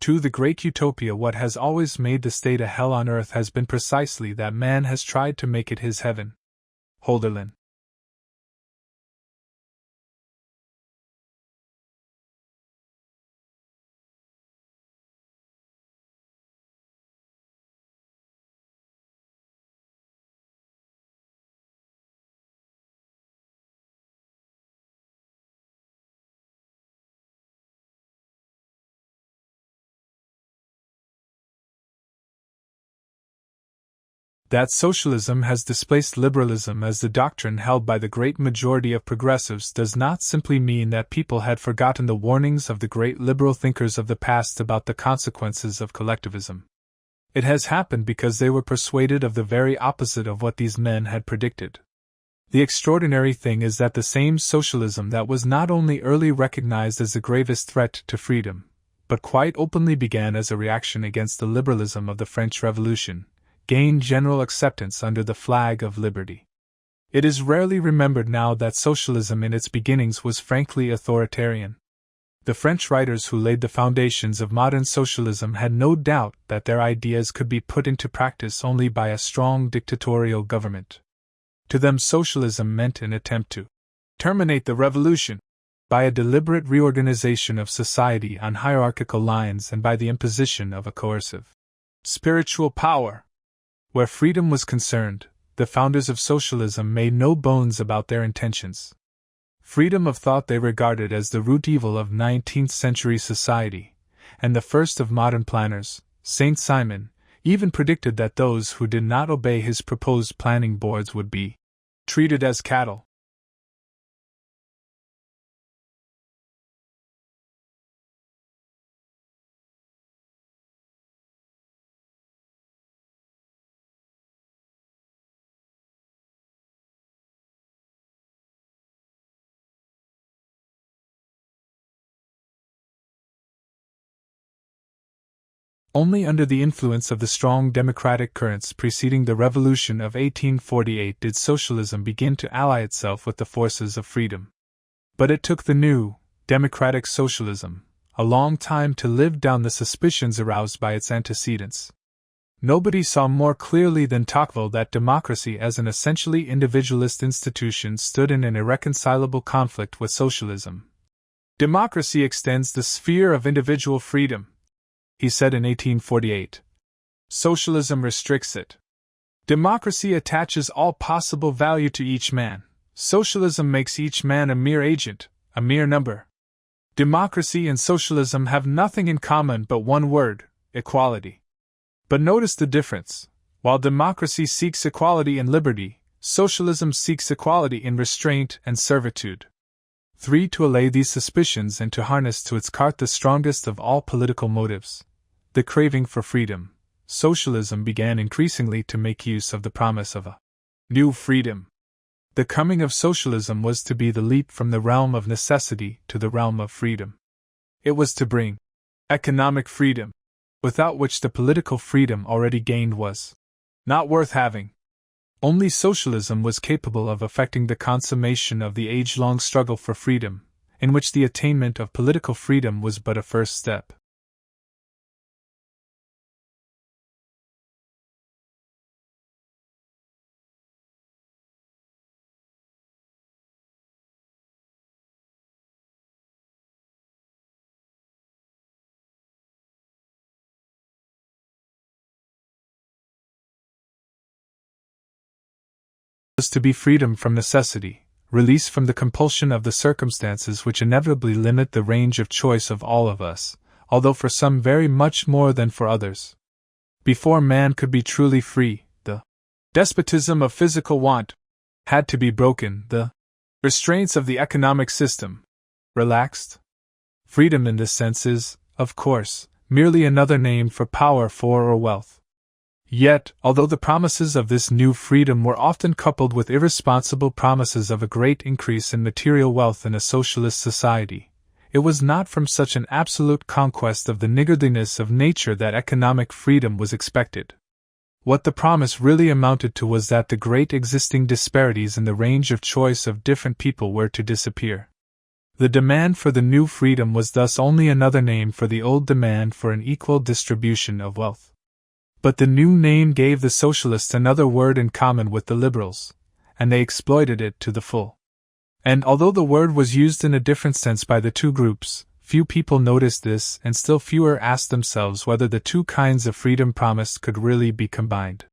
To the great utopia, what has always made the state a hell on earth has been precisely that man has tried to make it his heaven. Holderlin. That socialism has displaced liberalism as the doctrine held by the great majority of progressives does not simply mean that people had forgotten the warnings of the great liberal thinkers of the past about the consequences of collectivism. It has happened because they were persuaded of the very opposite of what these men had predicted. The extraordinary thing is that the same socialism that was not only early recognized as the gravest threat to freedom, but quite openly began as a reaction against the liberalism of the French Revolution, gained general acceptance under the flag of liberty. It is rarely remembered now that socialism in its beginnings was frankly authoritarian. The French writers who laid the foundations of modern socialism had no doubt that their ideas could be put into practice only by a strong dictatorial government. To them, socialism meant an attempt to terminate the revolution by a deliberate reorganization of society on hierarchical lines and by the imposition of a coercive spiritual power. Where freedom was concerned, the founders of socialism made no bones about their intentions. Freedom of thought they regarded as the root evil of 19th-century society, and the first of modern planners, Saint Simon, even predicted that those who did not obey his proposed planning boards would be treated as cattle. Only under the influence of the strong democratic currents preceding the revolution of 1848 did socialism begin to ally itself with the forces of freedom. But it took the new, democratic socialism a long time to live down the suspicions aroused by its antecedents. Nobody saw more clearly than Tocqueville that democracy as an essentially individualist institution stood in an irreconcilable conflict with socialism. Democracy extends the sphere of individual freedom, he said in 1848. Socialism restricts it. Democracy attaches all possible value to each man. Socialism makes each man a mere agent, a mere number. Democracy and socialism have nothing in common but one word: equality. But notice the difference. While democracy seeks equality and liberty, socialism seeks equality in restraint and servitude. 3. To allay these suspicions and to harness to its cart the strongest of all political motives, the craving for freedom, socialism began increasingly to make use of the promise of a new freedom. The coming of socialism was to be the leap from the realm of necessity to the realm of freedom. It was to bring economic freedom, without which the political freedom already gained was not worth having. Only socialism was capable of effecting the consummation of the age-long struggle for freedom, in which the attainment of political freedom was but a first step. Was to be freedom from necessity, release from the compulsion of the circumstances which inevitably limit the range of choice of all of us, although for some very much more than for others. Before man could be truly free, the despotism of physical want had to be broken, the restraints of the economic system relaxed. Freedom in this sense is, of course, merely another name for power, for or wealth. Yet, although the promises of this new freedom were often coupled with irresponsible promises of a great increase in material wealth in a socialist society, it was not from such an absolute conquest of the niggardliness of nature that economic freedom was expected. What the promise really amounted to was that the great existing disparities in the range of choice of different people were to disappear. The demand for the new freedom was thus only another name for the old demand for an equal distribution of wealth. But the new name gave the socialists another word in common with the liberals, and they exploited it to the full. And although the word was used in a different sense by the two groups, few people noticed this, and still fewer asked themselves whether the two kinds of freedom promised could really be combined.